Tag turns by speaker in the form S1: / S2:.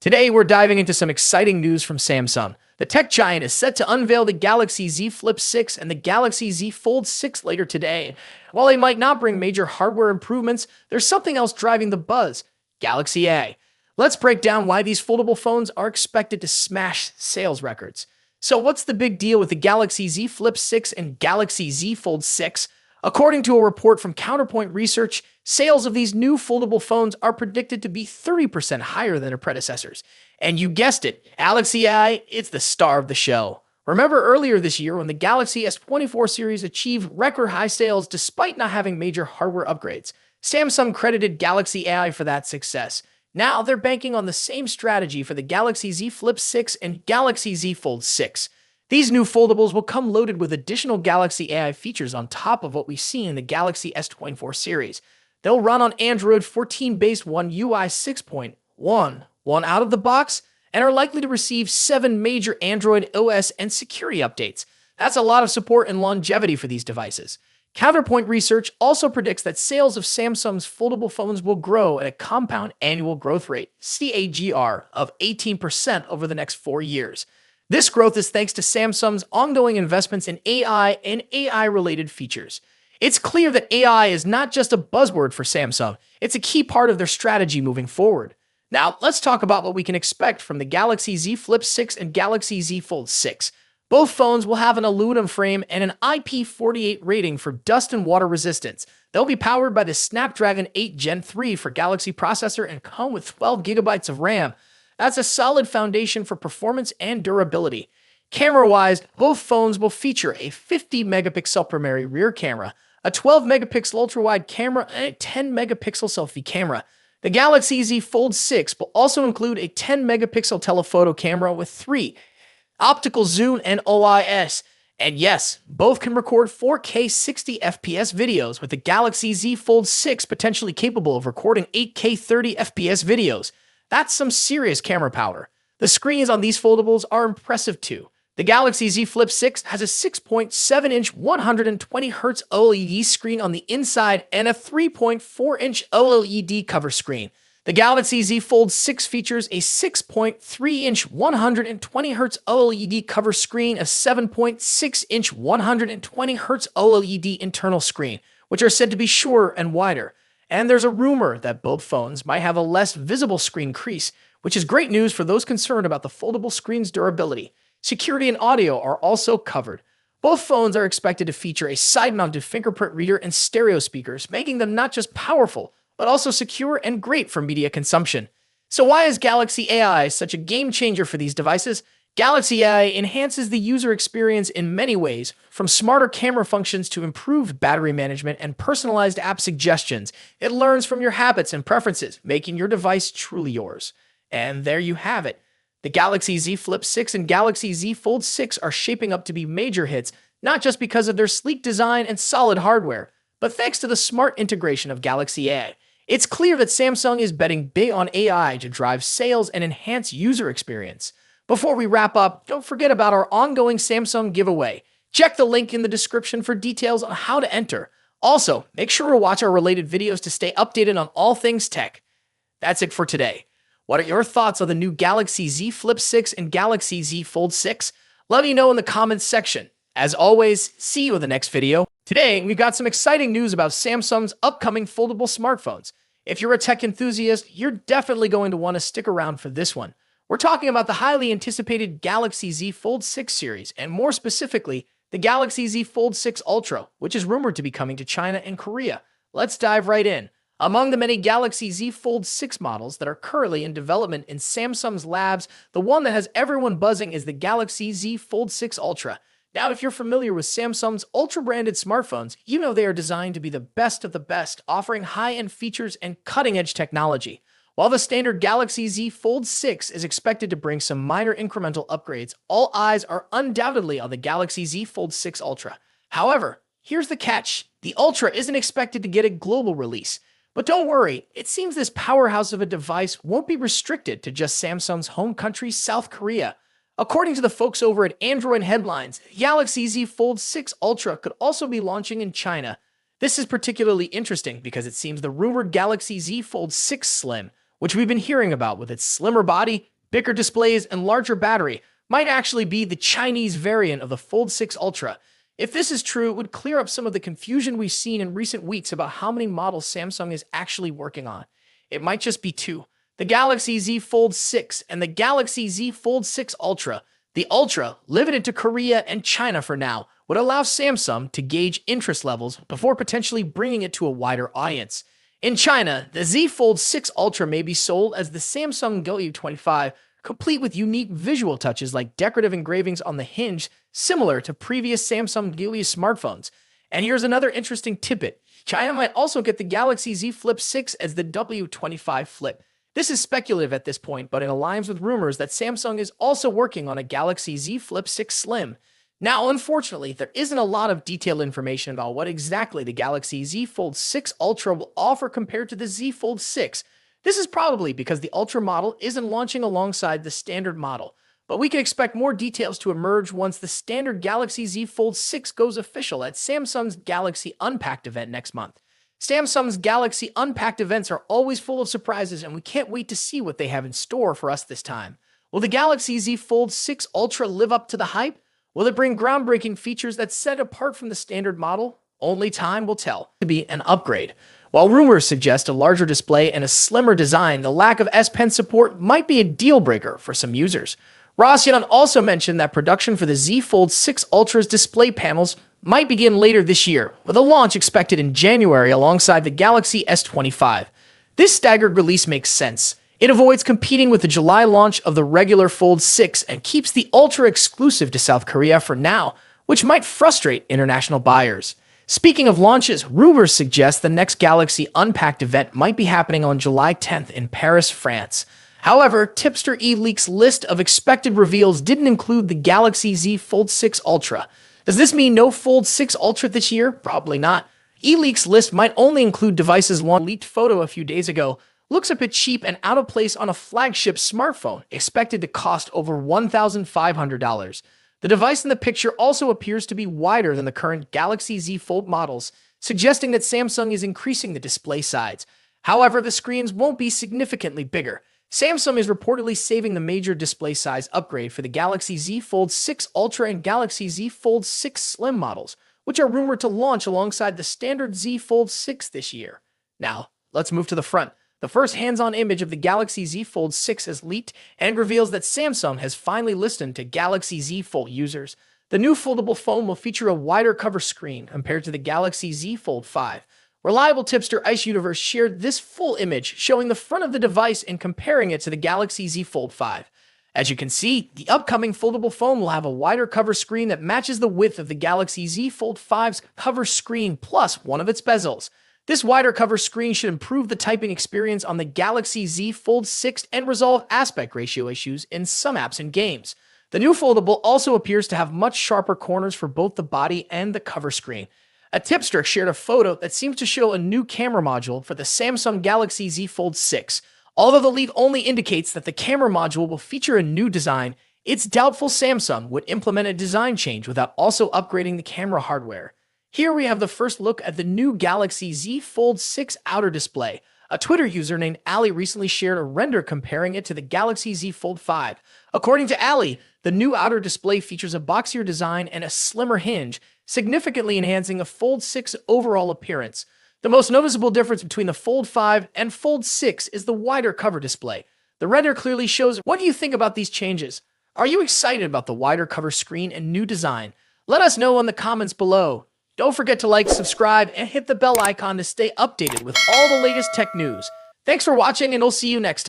S1: Today, we're diving into some exciting news from Samsung. The tech giant is set to unveil the Galaxy Z Flip 6 and the Galaxy Z Fold 6 later today. While they might not bring major hardware improvements, there's something else driving the buzz: Galaxy A. Let's break down why these foldable phones are expected to smash sales records. So, what's the big deal with the Galaxy Z Flip 6 and Galaxy Z Fold 6? According to a report from Counterpoint Research, sales of these new foldable phones are predicted to be 30% higher than their predecessors. And you guessed it, Galaxy AI, it's the star of the show. Remember earlier this year when the Galaxy S24 series achieved record high sales despite not having major hardware upgrades? Samsung credited Galaxy AI for that success. Now they're banking on the same strategy for the Galaxy Z Flip 6 and Galaxy Z Fold 6. These new foldables will come loaded with additional Galaxy AI features on top of what we see in the Galaxy S24 series. They'll run on Android 14-based One UI 6.1 out of the box, and are likely to receive 7 major Android OS and security updates. That's a lot of support and longevity for these devices. Counterpoint Research also predicts that sales of Samsung's foldable phones will grow at a compound annual growth rate, CAGR, of 18% over the next 4 years. This growth is thanks to Samsung's ongoing investments in AI and AI-related features. It's clear that AI is not just a buzzword for Samsung, it's a key part of their strategy moving forward. Now, let's talk about what we can expect from the Galaxy Z Flip 6 and Galaxy Z Fold 6. Both phones will have an aluminum frame and an IP48 rating for dust and water resistance. They'll be powered by the Snapdragon 8 Gen 3 for Galaxy processor and come with 12 gigabytes of RAM. That's a solid foundation for performance and durability. Camera-wise, both phones will feature a 50-megapixel primary rear camera, a 12-megapixel ultra-wide camera, and a 10-megapixel selfie camera. The Galaxy Z Fold 6 will also include a 10-megapixel telephoto camera with 3 optical zoom and OIS. And yes, both can record 4K 60 FPS videos, with the Galaxy Z Fold 6 potentially capable of recording 8K 30 FPS videos. That's some serious camera power. The screens on these foldables are impressive too. The Galaxy Z Flip 6 has a 6.7-inch 120Hz OLED screen on the inside and a 3.4-inch OLED cover screen. The Galaxy Z Fold 6 features a 6.3-inch 120Hz OLED cover screen, a 7.6-inch 120Hz OLED internal screen, which are said to be shorter and wider. And there's a rumor that both phones might have a less visible screen crease, which is great news for those concerned about the foldable screen's durability. Security and audio are also covered. Both phones are expected to feature a side-mounted fingerprint reader and stereo speakers, making them not just powerful, but also secure and great for media consumption. So why is Galaxy AI such a game changer for these devices? Galaxy AI enhances the user experience in many ways, from smarter camera functions to improved battery management and personalized app suggestions. It learns from your habits and preferences, making your device truly yours. And there you have it. The Galaxy Z Flip 6 and Galaxy Z Fold 6 are shaping up to be major hits, not just because of their sleek design and solid hardware, but thanks to the smart integration of Galaxy AI. It's clear that Samsung is betting big on AI to drive sales and enhance user experience. Before we wrap up, don't forget about our ongoing Samsung giveaway. Check the link in the description for details on how to enter. Also, make sure to watch our related videos to stay updated on all things tech. That's it for today. What are your thoughts on the new Galaxy Z Flip 6 and Galaxy Z Fold 6? Let me know in the comments section. As always, see you in the next video. Today, we've got some exciting news about Samsung's upcoming foldable smartphones. If you're a tech enthusiast, you're definitely going to want to stick around for this one. We're talking about the highly anticipated Galaxy Z Fold 6 series, and more specifically, the Galaxy Z Fold 6 Ultra, which is rumored to be coming to China and Korea. Let's dive right in. Among the many Galaxy Z Fold 6 models that are currently in development in Samsung's labs, the one that has everyone buzzing is the Galaxy Z Fold 6 Ultra. Now, if you're familiar with Samsung's Ultra-branded smartphones, you know they are designed to be the best of the best, offering high-end features and cutting-edge technology. While the standard Galaxy Z Fold 6 is expected to bring some minor incremental upgrades, all eyes are undoubtedly on the Galaxy Z Fold 6 Ultra. However, here's the catch. The Ultra isn't expected to get a global release. But don't worry, it seems this powerhouse of a device won't be restricted to just Samsung's home country, South Korea. According to the folks over at Android Headlines, Galaxy Z Fold 6 Ultra could also be launching in China. This is particularly interesting because it seems the rumored Galaxy Z Fold 6 Slim which we've been hearing about with its slimmer body, bigger displays, and larger battery, might actually be the Chinese variant of the Fold 6 Ultra. If this is true, it would clear up some of the confusion we've seen in recent weeks about how many models Samsung is actually working on. It might just be two: the Galaxy Z Fold 6 and the Galaxy Z Fold 6 Ultra. The Ultra, limited to Korea and China for now, would allow Samsung to gauge interest levels before potentially bringing it to a wider audience. In China, the Z Fold 6 Ultra may be sold as the Samsung W25, complete with unique visual touches like decorative engravings on the hinge, similar to previous Samsung Galaxy smartphones. And here's another interesting tidbit: China might also get the Galaxy Z Flip 6 as the W25 Flip. This is speculative at this point, but it aligns with rumors that Samsung is also working on a Galaxy Z Flip 6 Slim. Now, unfortunately, there isn't a lot of detailed information about what exactly the Galaxy Z Fold 6 Ultra will offer compared to the Z Fold 6. This is probably because the Ultra model isn't launching alongside the standard model, but we can expect more details to emerge once the standard Galaxy Z Fold 6 goes official at Samsung's Galaxy Unpacked event next month. Samsung's Galaxy Unpacked events are always full of surprises, and we can't wait to see what they have in store for us this time. Will the Galaxy Z Fold 6 Ultra live up to the hype? Will it bring groundbreaking features that set it apart from the standard model? Only time will tell. To be an upgrade. While rumors suggest a larger display and a slimmer design, the lack of S Pen support might be a deal breaker for some users. Ross Young also mentioned that production for the Z Fold 6 Ultra's display panels might begin later this year, with a launch expected in January alongside the Galaxy S25. This staggered release makes sense. It avoids competing with the July launch of the regular Fold 6 and keeps the Ultra exclusive to South Korea for now, which might frustrate international buyers. Speaking of launches, rumors suggest the next Galaxy Unpacked event might be happening on July 10th in Paris, France. However, Tipster eLeaks' list of expected reveals didn't include the Galaxy Z Fold 6 Ultra. Does this mean no Fold 6 Ultra this year? Probably not. eLeaks' list might only include devices launched. Leaked photo a few days ago looks a bit cheap and out of place on a flagship smartphone, expected to cost over $1,500. The device in the picture also appears to be wider than the current Galaxy Z Fold models, suggesting that Samsung is increasing the display size. However, the screens won't be significantly bigger. Samsung is reportedly saving the major display size upgrade for the Galaxy Z Fold 6 Ultra and Galaxy Z Fold 6 Slim models, which are rumored to launch alongside the standard Z Fold 6 this year. Now, let's move to the front. The first hands-on image of the Galaxy Z Fold 6 has leaked and reveals that Samsung has finally listened to Galaxy Z Fold users. The new foldable phone will feature a wider cover screen compared to the Galaxy Z Fold 5. Reliable tipster Ice Universe shared this full image showing the front of the device and comparing it to the Galaxy Z Fold 5. As you can see, the upcoming foldable phone will have a wider cover screen that matches the width of the Galaxy Z Fold 5's cover screen plus one of its bezels. This wider cover screen should improve the typing experience on the Galaxy Z Fold 6 and resolve aspect ratio issues in some apps and games. The new foldable also appears to have much sharper corners for both the body and the cover screen. A tipster shared a photo that seems to show a new camera module for the Samsung Galaxy Z Fold 6. Although the leak only indicates that the camera module will feature a new design, it's doubtful Samsung would implement a design change without also upgrading the camera hardware. Here we have the first look at the new Galaxy Z Fold 6 outer display. A Twitter user named Ali recently shared a render comparing it to the Galaxy Z Fold 5. According to Ali, the new outer display features a boxier design and a slimmer hinge, significantly enhancing a Fold 6 overall appearance. The most noticeable difference between the Fold 5 and Fold 6 is the wider cover display. The render clearly shows. What do you think about these changes? Are you excited about the wider cover screen and new design? Let us know in the comments below. Don't forget to like, subscribe, and hit the bell icon to stay updated with all the latest tech news. Thanks for watching, and I'll see you next time.